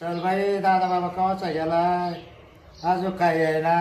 चल बाई दादा बाबा कवाचा गेलाय अजून काय आहे ना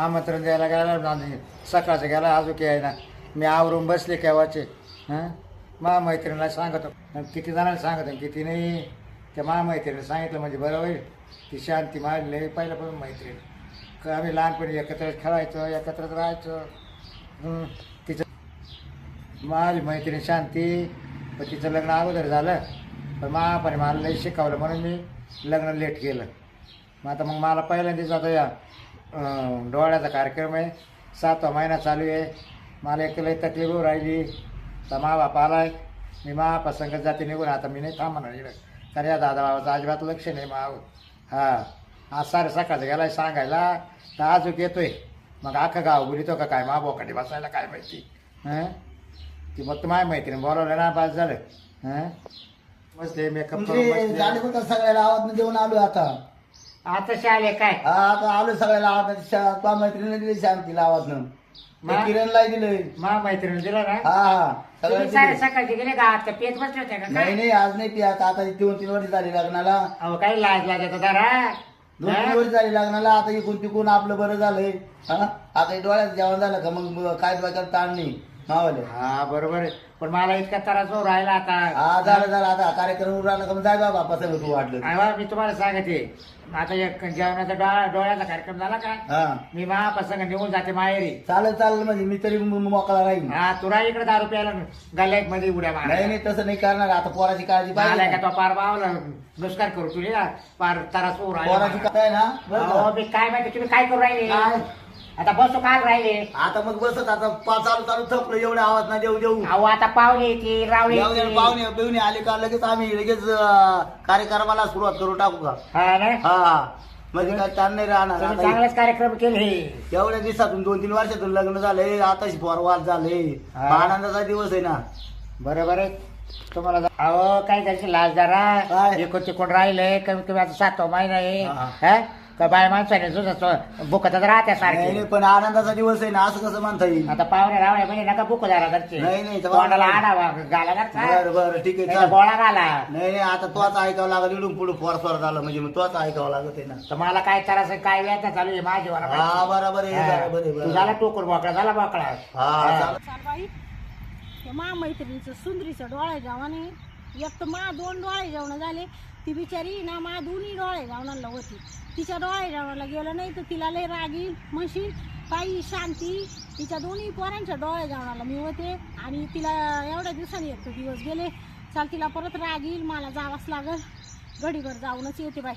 आमंत्रण द्यायला गेला सकाळचं गेला अजून आहे ना मी आवरून बसले केव्हाचे हां महामैत्रिणीला सांगतो किती जणांना सांगतो किती नाही त्या महामैत्रिणीला सांगितलं म्हणजे बरं होईल ती शांती मारली पहिल्यापासून मैत्रीण आम्ही लहानपणी एकत्रच खेळायचो एकत्रच राहायचो तिचं माझी मैत्रीण शांती पण तिचं लग्न अगोदर झालं पण महापाने मला लई शिकवलं म्हणून मी लग्न लेट केलं मग आता मग मला पहिल्यांदाच आता या डोळ्याचा कार्यक्रम आहे 7वा महिना चालू आहे मला एक लई तकलीफ होऊ राहिली तर मा बाप आलाय मी महापा संगत जाते निघून आता मी नाही थांबणार इकडं कारण या दादा बाबाचं अजिबात लक्ष नाही माव हां आज सारे सकाळचं गेलाय सांगायला तर अजून येतोय मग अख्खं गाव बोलितो का काय मा बोकाटी बसायला काय माहिती हां ती मग माझ्या मैत्रीण बोलावलं ना पास झालं हां बसले मेकअप झाले होता सगळ्याला आवाज देऊन आलो आता आता शाले काय आता आलो सगळ्याला आवाज मैत्रिणीने दिली शांतीला आवाज किरणला दिले मा मैत्रिणी दिला ना हा तुम्ही सारे सकाळचे गेले गावात का पेत बसले होते का नाही काय नाही आज नाही ती आता 2-3 वर्ष झाली लग्नाला अहो काही लाज लाजायचं जरा 2-3 वर्ष झाली लग्नाला आता इकून तिकून आपलं बरं झालंय हा आता डोळ्यात जेवण झालं का मग काय डोक्यात ताण नाही मावले हा बरोबर आहे पण मला इतका त्रास होऊ राहिला आता हा झालं आता कार्यक्रम उरला का मग जाय बाबा पसंत तू वाटलं अहो, मी तुम्हाला सांगते आता एक जेवणाचा डोळ्याचा कार्यक्रम झाला का हा मी महाप्रसंग निघून जाते माहेरी चालेल म्हणजे मी तरी मोकळा राहील हा तुला इकडे दारू प्यायला गल्ल्यात मध्ये उड्या मार नाही तसं नाही करणार आता पोराची काळजी आलाय पाहिजे का तो पार बावला नुसकार करू तुला पार त्रास होऊ पोराची राहिला काय ना बरं का? अहो, मी काय माहिती तुम्ही काय करू राहिले काय? आता बसो काल राहिले आता मग बसत आता चालू थपलं एवढे आवाज ना देऊ अहो आता पाहुणे येतील रावळे जाऊ दे, येतील. पाहुणे बिवणे आले का लगेच आम्ही लगेच कार्यक्रमाला सुरुवात करून टाकू का हा ना हा म्हणजे काय ताण नाही राहणार तुम्ही आता चांगलेच कार्यक्रम केले एवढ्या दिवसातून 2-3 वर्षातून लग्न झालंय आताच पोरवाद झाले हा. आनंदाचा दिवस आहे ना बरोबर आहे तुम्हाला अहो काय त्याची लाज जरा काय? एकूण तिकून राहिले कमी कमी आता 7वा महिना आहे हा. हा? का बाय माणसाने बुकतच राहत्या नाही सारखे नाही, पण आनंदाचा दिवस आहे ना असं कसं म्हणता येईल आता पाहुणे रावळे म्हणजे नका बुक जरा घरचे नाही, तोंडाला आणावा घाला बरं ठीक आहे ना चाल. गोळा घाला नाही आता तोच ऐकावं लागल इडून पुढे फोर झालं म्हणजे मग तोच ऐकावं लागत आहे ना तर मला काय त्रास काय व्याज चालू आहे माझी हा बरोबर आहे बरोबर आहे, तू झाला टोकर बोकळा झाला बोकळा हा चालेल. चालबाई ते मा मैत्रिणीचं सुंदरीचं डोळे जेवणे एक तर मा 2 डोळे जेवण झाले ती बिचारी ना मा 2 डोळे जेवणाला होती तिच्या डोळे जेवणाला गेलं नाही तर तिला लय रागी म्हशी बाई शांती तिच्या 2 पोरांच्या डोळे जेवणाला मी होते आणि तिला एवढ्या दिवसांनी एक दिवस गेले चाल तिला परत राग येईल मला जावंच लागल घडीभर जाऊनच येते बाई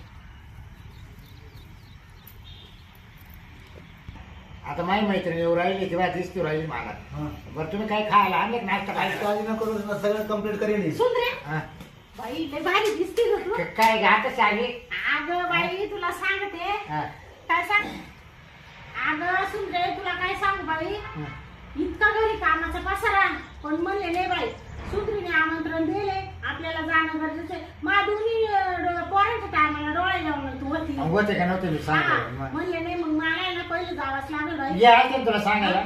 आता माझी मैत्रिणी येऊ राहिली तेव्हा दिसती राहिली मला हा. बरं तुम्ही काय खायला आणले का नाश्ता खायला काळजी नको करू, सगळं कम्प्लीट करेल सुंदरे हा. बाई लय भारी दिसते ग तू काय घातच आली अगं बाई तुला सांगते हा. काय सांग अगं सुंदरे तुला काय सांगू बाई इतका घरी कामाचा पसारा पण म्हणले नाही बाई सुंदरीने आमंत्रण दिले आपल्याला जाणं गरजेचं आहे मा 2 पोरांच्या टायमाला डोळे लावून तू होती होते का नव्हते मी हा, सांग म्हणले नाही मग मला आहे ना पहिले जावंच लागलं बाई ये आहे का तुला सांगायला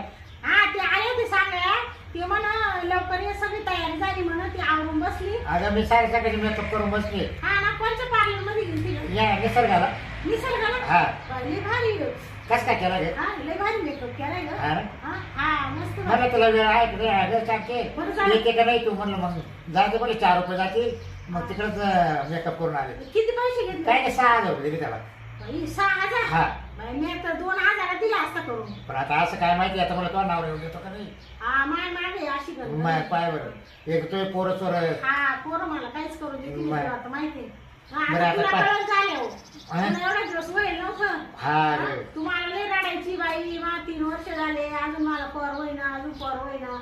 हा ते आले ते सांगायला ते म्हणा लवकर ये सगळी तयारी झाली म्हणा ती आवरून बसली अगं मी सारे सकाळी मेकअप करून बसले हा ना कोणत्या पार्लर मध्ये गेली या निसर्गाला निसर्गाला हा. लय भारी कस काय केला गे हा लय भारी मेकअप केलाय ग हा ना? हा मस्त भारी. म्हणलं तुला वेळ आहे का नाही? अगं सांगते बरं झालं. येते का नाही तू म्हणलं मग जाते बोले 4 रुपये जाते मग तिकडच मेकअप करून आले किती पैसे घेतले काय नाही 6,000 रुपये दिले त्याला बाई 6,000 हा बाई मी तर 2,000 दिला असता करून पण आता असं काय माहिती आता मला तो नाव येऊन देतो का नाही हा माय मागे अशी कर माय पाय बरं एक तो पोरं चोर हा पोरं मला काहीच करू देते नाही बाय. तुला आता माहिती बरं, आता तुला पाय. कळलं झालं हो. हा? तुला एवढा दिवस होईल नव्हतं हा रे. तुम्हाला लय रडायची बाई मला 3 वर्ष झाले अजून मला पोर होईना अजून पोर होईना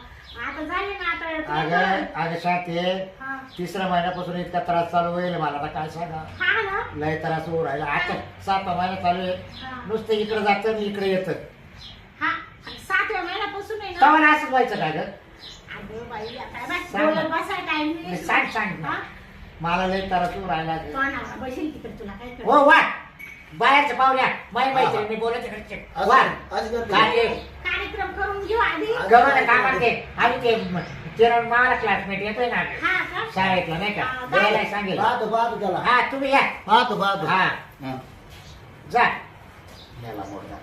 आता झाले ना आता अगं अगं शांती हा 3ऱ्या महिन्यापासून इतका त्रास चालू होईल मला आता काय सांगा हा ना लय त्रास होऊ राहिला आता 7वा महिना चालू आहे हा. नुसतं इकडे जातं आणि इकडे येतं हा 7व्या महिन्यापासून आहे ना तवाला असंच व्हायचं का गं अगं बाई आता बाय सांग ना. बोलत बसाय टाइम नाही, सांग ना. मला लय त्रास होऊ राहिला बसेल तिकडे तुला काय कर हो वा बाहेरच्या पाहुल्या माई मैत्रिणी बोलत इकडचे वा असं करते. काय ते कार्यक्रम करून घेऊ आधी गव्हाचं कामात ते आम्ही ते किरण मला क्लासमेट येतोय ना हा का शाळेतला नाही का हा, बोलायला सांगेल पाहतो त्याला हा तुम्ही या पाहतो हा हा. जा मेला मोडला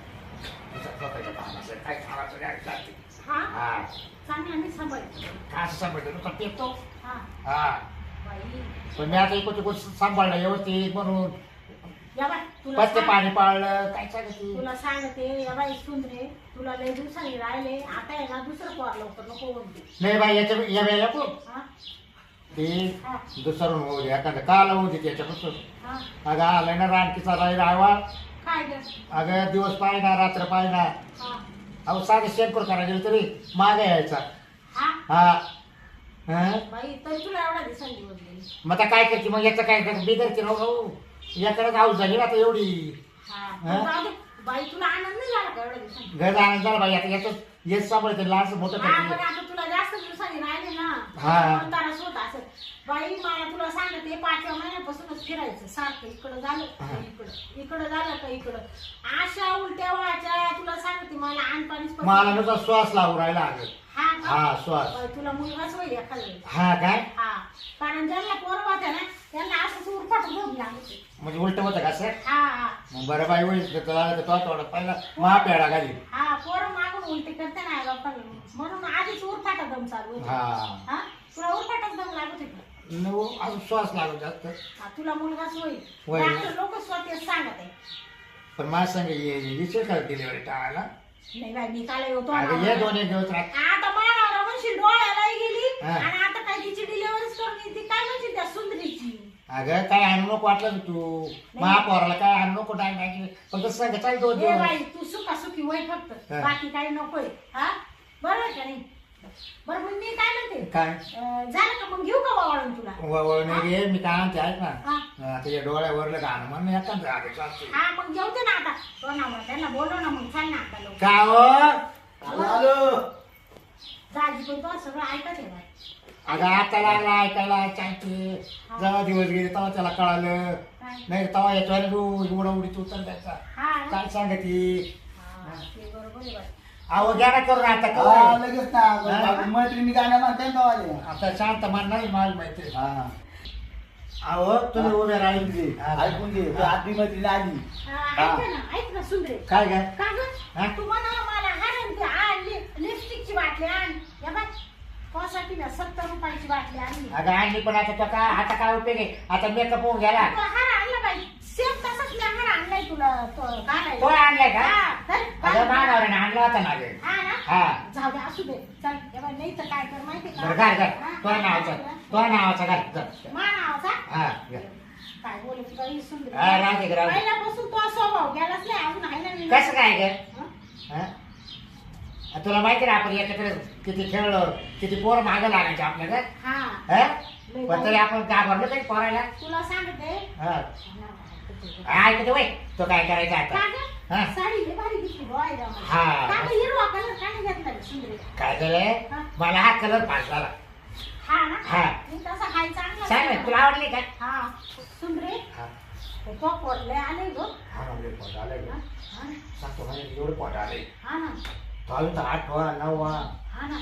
स्वतःच्या कामाचं काय खावाचं काय जाते हा हा चांगला मी सांभाळते काय असं सांभाळतो ना पण येतो हा हा बाई पण मी आता एकूण तिकून सांभाळलं व्यवस्थित म्हणून या बाई तुला पत्ते सांग- पाणी पाळलं काय सांगते तुला सांगते या बाई सुंदरे तुला लय दिवसांनी राहिले आता आहे ना दुसरं पोर लवकर नको म्हणते नाही बाई याच्या या वेळेला पण हा ते हा दुसरून होऊ दे एखादं काल होऊ दे त्याच्यापासून हा अगं आलाय ना रानकीचा राहील आवा काय ग अगं दिवस पाहिना रात्र पाहिना हा अहो साधं शेणखोर करायला गेलं तरी मागे यायचा हा हा हं? बाई तरी तुला एवढा दिवसांनी दिवस गेली मग आता काय करते मग याचं काय करते बिगरते राहू याकडे हाऊस झाली ना आता एवढी हा हा? जाऊ दे. बाई तुला आनंद नाही झाला का एवढ्या दिवसांनी घर आनंद झाला बाई आता याच येत सांभाळते लहानचं मोठं हा पण करते आता तुला जास्त दिवसांनी राहिले ना हा. तारास होत असं बाई मला तुला सांगते 5व्या महिन्यापासूनच फिरायचं सारखं इकडं झालं का इकडं इकडं झालं का इकडं अशा उलट्या व्हायच्या तुला सांगते मला आणपाणीच मला नुसता श्वास लागू राहिला अगं हा का? हा श्वास बाई, तुला मुलगाच होईल एखाद्या वेळेस. हा काय हा कारण ज्यांना पोरं होत्या ना त्यांना असंच उरफाट झोप लागते म्हणजे उलट होतं का सर हा हा मग बरं बाई होईल तर तो थोडं पहिला महापेडा घाली हा पोरं मागून उलटी करते ना आई बापाला म्हणून आधीच उरफाटा दम चालू होता. हा हा तुला उरफाटाच दम लागत होता अजून श्वास लागू जास्त हा, तुला मुलगाच होईल होईल. डॉक्टर लोक स्वतः सांगत आहे पण माझ्या संग विचार कर डिलिव्हरी टाळायला नाही बाई मी काल होतो अगं ये 2 एक दिवस राहत आता मानावर म्हणशील डोळ्याला गेली हा. आणि आता काय तिची डिलिव्हरीच करून ती काय म्हणशील त्या सुंदरीची अगं काय आणू नको वाटलं ना तू महापौराला काय आणू नको टाइम टाकी फक्त सांग चाल 2 ए दिवस बाई तू सुखासुखी वय फक्त हा. बाकी काही नकोय हा बरोबर का नाही बरं मग मी काय म्हणते काय झालं का मग घेऊ का वावळून तुला वळ नाही रे मी काय आणते ऐक ना हा. त्याच्या डोळ्यावरलं गाणं म्हण एखादं अगं चालते हा मग जेवते ना आता तो ना मग त्यांना बोलव ना मग चाल ना आता लोक का हो आलो जाजी पण तो सगळं ऐकत आहे बाई अगं आता लागला ऐकायला चालते जेव्हा दिवस गेले तेव्हा त्याला कळालं काय? नाही तेव्हा याच्यावर उडा उडीत उतर द्यायचा हा ना? काय सांगती हा, ते बरोबर आहे बाई. अहो घ्या करून आता हा, कवर लगेच हा. ना मैत्रिणी गाण्या म्हणते ना गावाले. आता शांत मान नाही मला माहिती हा अहो तुम्ही उभे राहील ऐकून घे तू आधी मैत्रिणी आली हा, ऐक ना सुंदरे काय काय का हा? ग तू म्हणाला मला हाण ते आण लिपस्टिकची बाटली आण या बाय कोसाठी ना 70 रुपयाची बाटली आणली अगं आणली पण आता तो काय आता काय उपयोग आहे आता मेकअप होऊन गेला तो हार आणला बाई सेम तसाच मी हार आणलाय तुला तो तो घालायला आणलाय का हा, धर, अगं घाल. मानावर आणला होता ना गे हा ना हा जाऊ दे असू दे चल या बाई नाही तर काय कर माहिती बरं घाल घाल हा, तो नावाचा तो नावाचा घाल घाल. मा नावाचा हा घाल. काय बोलत बाई सुंदर हा, राहते का, राहते. पहिल्यापासून तो स्वभाव गेलाच नाही अजून आहे ना मी कसं काय ग हा? हा? तुला माहिती ना आपण एकत्र किती खेळलो किती पोर मागं लागायचे आपल्याला हा हा? पण तरी आपण घाबरलो काही पोरायला तुला सांगते हा ऐकते वय तो काय करायचा आता का हा? ग? साडी लय भारी दिसते गं आई रामा. हा. का गं हिरवा कलर का नाही घेतला रे सुंदरी? काय झालंय हा. मला हा कलर पास झाला हा ना? हा. मी तसा हाय चांगला सांग ना, आहे. तुला आवडली का हा. सुंदरी, हा ते तो पोरले आले गं. हा ना, लय पोट आलंय हा? गं. हा ना? सांगतो म्हणजे एवढं पोट आलंय हा ना? तो अजून तर 8वा 9वा हा ना?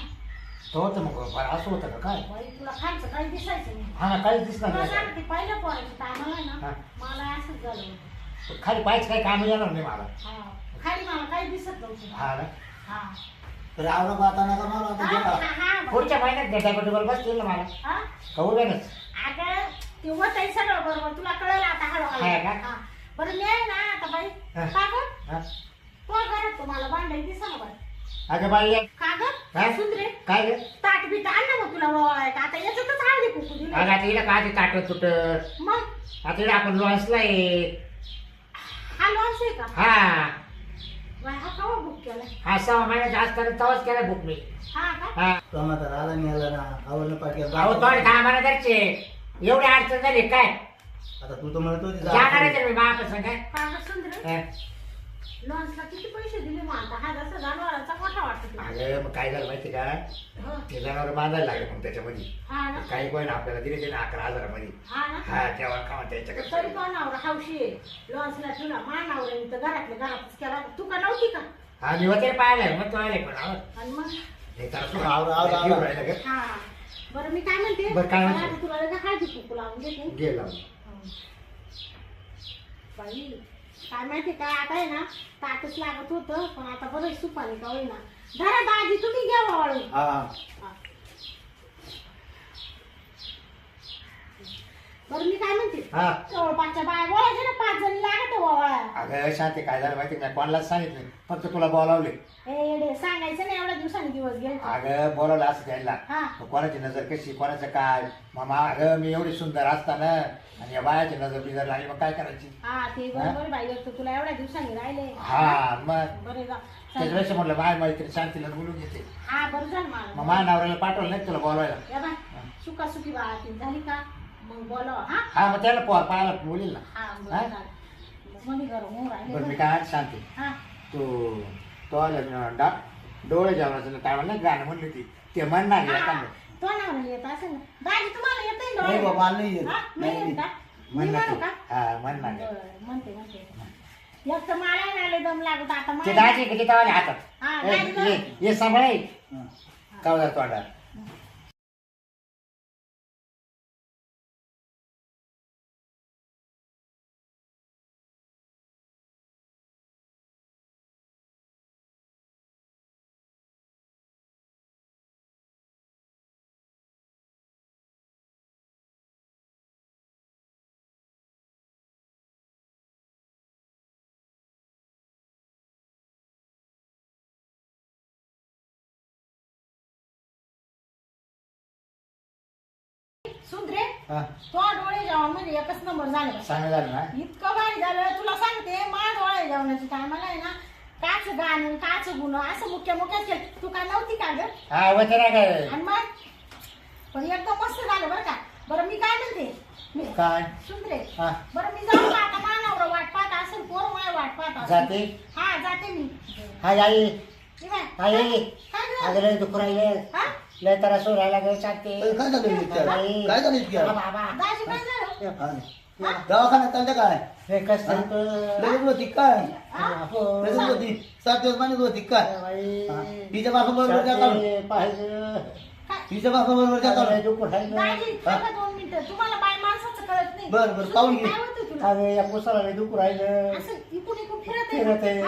तो होतं मग बरं असं होतं का काय बाई, तुला खायचं काही दिसायचं नाही. हा ना काहीच दिसणार तुला नाही सांगते, पहिल्या पोराच्या टायमाला आहे हा. ना, मला असंच झालं होतं. खाली पायच काही काम येणार नाही मला हा. खाली मला काही दिसत नव्हतं. हा ना हा. तर आवरा पाहता नका मला आता हा, गेला हा, हा, बाई. पुढच्या महिन्यात डेटापेटीवर बसतील ना मला हा? का उद्यानच अगं, ते होतंय सगळं बरोबर. तुला कळलं आता हळूहळू. आहे का? हा. बरं मी आहे ना आता बाई हा. का गं? हा? तो घरात तुम्हाला भांडायला दिसा ना बाई. अगं बाई का हा? गं? सुंदरे, काय ग ताट बीट आण ना मग तुला वळाय का आता याच्यातच हळदी कुकू दिली. अगं आता हिला काय ताटत तुटत मग आता हिला आपण लॉन्सला आहे हा लॉन्च आहे का? हा बाई, हा कवा बुक केलाय? हा 6 महिन्यात जास्त करत तेव्हाच केला बुक मी हा का? हा तो म्हातारा आला नाही आला ना आवडलं पाठीवर अहो थोडे कामाला घरचे एवढी अडचण झाली काय आता तू तर म्हणत होती जा. जाणार आहे मी बाप संग का गं सुंदरे? लॉन्चला किती पैसे दिले मग आता? हा जसा जनावरांचा मोठा वाटतो तुला. अगं मग काय झालं माहिती का हं. ते जनावर बांधायला लागले मग त्याच्यामध्ये हा ना? काही कोण आपल्याला दिले ते 11,000 मध्ये हा ना? हा तेव्हा खावा तरी त्याच्याकडे कोणावर हौशी आहे लॉन्चला तुला मानावर आहे तर घरातल्या घरातच केला तू का नव्हती का? हा मी होते पाहिलंय मग तो आले पण अहो, आणि मग हे जरा सोड. आवरा, आवरा, घेऊन आवरा. राहिलं गं. हा बरं मी काय म्हणते बरं, काय म्हणते? मला तुला लगेच हळदी कुंकू लावून देते घे लावून. बाई काय माहिती काय आता आहे ना ताटच लागत होतं पण आता बरं सुपारी का होईना धरा दाजी तुम्ही घ्या वाळू हा बरं मी काय म्हणते हा जवळपासच्या बाया बोलायचे ना 5 जणी लागत वाळा अगं शांती काय झालं माहिती नाही कोणालाच सांगितलं फक्त तुला बोलावले. ए सांगायचं नाही एवढ्या दिवसांनी दिवस गेले अगं बोलावलं असं घ्यायला हा कोणाची नजर कशी कोणाचं काय मामा अगं मी एवढी सुंदर असताना आणि या बायाची नजर बिजर लागली मग काय करायची. हा ते बरोबर बाई एक तर तुला एवढ्या दिवसांनी राहिले हा मग बरे जा त्याच्यापेक्षा म्हटलं माझ्या मैत्री शांतीला बोलून घेते. हा बरं झालं मग मला माझ्या नवऱ्याला पाठवलं नाही तुला बोलवायला. या बाय सुखासुखी बाळा ती झाली का मग बोलावा हा हा मग त्याला पोर पाहायला बोलील ना. हा हा? बरं झालं मग गरम होऊन बरं मी राहिले काय आज शांती हा तू तो आला डोळे जेवणाचं काय नाही गाणं म्हणली ती ते म्हणणार हा, एखादं. तो नाव येत असेल ना दाजी तुम्हाला येत नाही नाही बाबा नाही येत. हा? नाही येत का मी म्हणणार म्हणू तू. का हा म्हणणार बरं, म्हणते एक तर मला नाही आले दम लागत आता ते मला दाजी किती तवाले हातात हा ए, दाजी ये सांभाळे हा. कवदा तोंडा सुंदरे हा तो डोळे जेवण मध्ये एकच नंबर झाले बा. सांगा झालं ना. इतकं भारी झालं तुला सांगते मा डोळे जेवणाच्या टायमाला आहे ना काच गाणं काच गुण असं मुख्य मुख्यच केलं तू काय नव्हती का ग हा होते ना काय आणि मग पण एकदम मस्त झालं बरं का बरं मी काय म्हणते मी काय सुंदरे हा बरं मी जाऊ का आता मानावर वाट पाहत असेल पोर माय वाट पाहत असेल जाते हा जाते मी हाय आई ये बाय. हाय आई काय ग? अगं लय दुःख राहिलं हा? लय तर सोडायला गं शांती. काय झालं इतक्यात? काय झालं इतक्यात? बाबा दाजी काय झालं हा. दवाखान्यात चालतं काय हे कसं लगेच होती काय हा? लगेच होती 7 दिवस महिन्यात होती काय हा. हिच्या बापा बरोबर त्या काढून पाहिजे काय? हिच्या बापा बरोबर त्या लय काढून दुःख राहिलं. दाजी थांबा 2 मिनिटं तुम्हाला बाय माणसाचं कळत नाही बरं, बरं, पाहून घे. काय होतं तुला अगं या पुसाला लय दुःख राहिलं. असं इकडून इकडून फिरत फिरत आहे.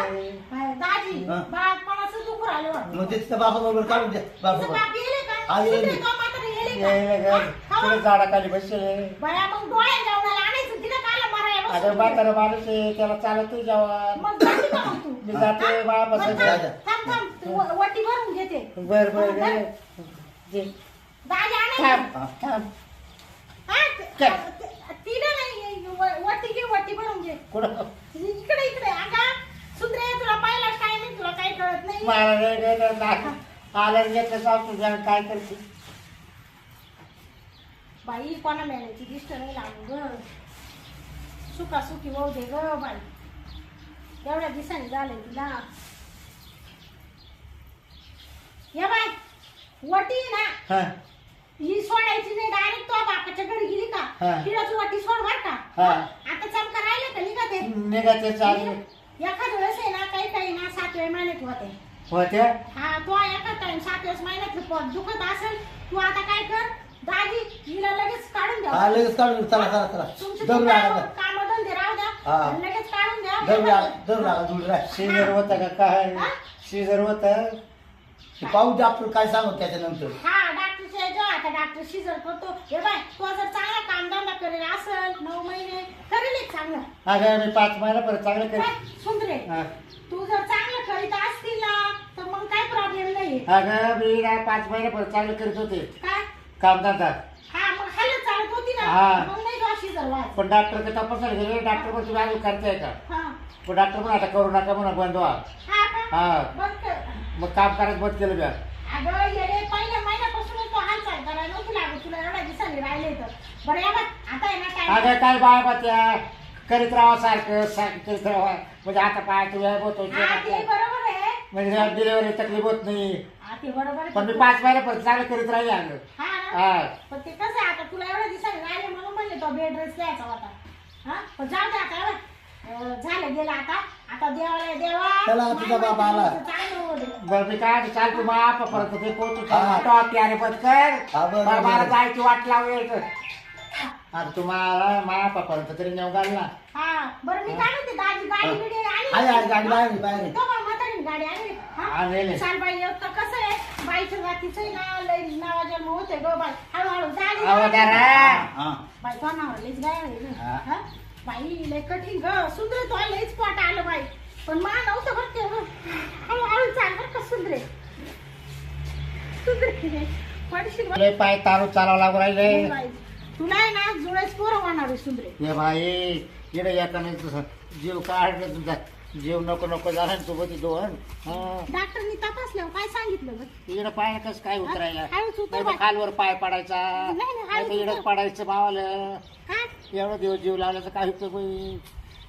आहे दाजी हा. बाळपणाचं दुःख राहिलं वाटतं. मग ते तिच्या बापा बरोबर काढून द्या तिचं बापा बाप येले का हा, येले. सुंदरे का म्हातारे येले यायला का? गं. हा? तुला खावा. झाडाखाली बसले बाया मग डोळ्या जेवणाला आणायचं तिला काला मारायला अगं बसवलं. म्हातारा माणूस आहे त्याला चालत जेवण मग जाते का मग तू मी जाते बाळा बरं, बसायचं. जा, जा. थांब थांब तू वटी भरून घेते बर बर हा, बर. जे. दाजी थांब आणायचं थांब हा, काय? तिला नाही वटी घे वटी भरून घे कुठं इकडे इकडे अगा सुंदरे तुला पाहिलाच काय नाही तुला काही कळत नाही मला नाही कळत नाही. आलं घेतलं साफ तुझ्या काय करते बाई कोणा मेल्याची दिष्ट नाही लागू ग सुखासुखी होऊ दे ग बाई एवढ्या दिवसांनी झालंय तिला या बाई वटी ना हा ही सोडायची नाही डायरेक्ट तो बापाच्या घरी गेली का हा. तिला तू वटी सोड बर का हा. आता चमका राहिले का निघा ते निघाते चालू एखाद वेळेस आहे ना काही ना 7व्या महिन्यात होते होते हा तो एका टाइम 7व्या महिन्यात पोट दुखत असेल तू आता काय कर दाजी हिला लगेच काढून हा द्या लगेच काढून चला चला चला तुमचे दर लागा काम धंदे राहू द्या हा. आणि लगेच काढून द्या दर लागा दूर राह सीजर होतं का काय हा? सीजर होतं पाहू डॉक्टर काय सांगत त्याच्यानंतर हा डॉक्टरच्या जो आता डॉक्टर शिजर करतो हे बाय तो जर चांगला कामधंदा करेल असेल 9 महिने करेल एक चांगलं अगं मी 5 महिना परत चांगलं काय? करेन सुंदरे हा. तू जर चांगलं करीत असतील ना तर मग काय प्रॉब्लेम नाही अगं मी ना 5 महिना परत चांगलं करीत होते काय कामधंदा हा मग हालत चालत होती ना हा. मग नाही तो शिजर व्हायचं पण डॉक्टर तपासायला गेले डॉक्टर पण तुम्ही अजून करताय का हा पण डॉक्टर पण आता करू नका म्हणा बंद व्हा हा का हा बंद कर मग काम करायचं बंद केलं का अगं येडे पहिल्या महिन्यापासून तो हालचाल करायला नव्हती लागत तुला एवढ्या दिवसांनी राहिले तर बरं या बघ आता आहे ना काय अगं काय बाय त्या करीत राहा सारखं करीत राहा म्हणजे आता पाय तुझ्या होतो हा ते बरोबर आहे म्हणजे डिलिव्हरी तकलीफ होत नाही हा ते बरोबर आहे. पण मी 5 महिना परत चांगलं करीत राहिले अगं हा ना हा पण ते कसं आहे आता तुला एवढ्या दिवसांनी राहिले म्हणून म्हणले तो बेड रेस्ट द्यायचा होता हा पण जाऊ दे आता झालं गेलं आता आता देवाला देवा चला, तुझा बाबा आला. चांगलं होऊ दे बरं मी काय चाल तू मापापर्यंत ते पोहोचू हा. प्यारे पटकर हा, बरं, बरं, मला बरं. जायची वाट लावेल आता तुम्हाला मापापर्यंत तरी नेऊ घाल ना हा बरं मी काय म्हणते दाजी गाडी बिडी आहे आहे, गाडी बाहेर आहे, बाहेर आहे. तो का म्हातारी गाडी आली आणलेली. चाल बाई तर कसं आहे बाईच्या जातीचं आहे ना लय नावा जन्म होते गो बाई हळूहळू झाली अवतारा हा. बाई तो नाव लईच गाय हा. हा बाई लय कठीण ग सुंदर तो लईच पोट आलं बाई पण मा नव्हतं बरं ते गं. हळूहळू चाल बरं का सुंदरे सुंदरे पडशील बरं. लय पाय तारू चालावं लागू राहिले हो बाई, तुला आहे ना जुळेच पोरं होणार आहे सुंदरे ये बाई इकडे एकाने जीव काढलं तुमचा जीव नको नको झाला ना सोबत दोन डॉक्टरनी तपासल्यावर काय सांगितलं ग इकडे पाय कस काय उतरायला हळूच उतर नाही बाई. तर खालवर पाय पडायचा नाही, हळूच नाही तर इकडे उतर. पडायचं मावालं काय एवढं दिवस जीव लावल्याचं काय होतं बाई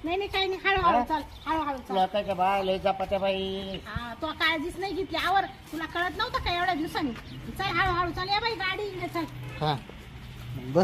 नाही नाही काही नाही हळूहळू चाल हळूहळू चाल लोकांच्या बाय लय जपात्या बाई हा तो काळजीच नाही घेतली आवर तुला कळत नव्हतं का एवढ्या दिवसांनी चल हळूहळू चाल या बाई गाडी इकडे चल हा. बस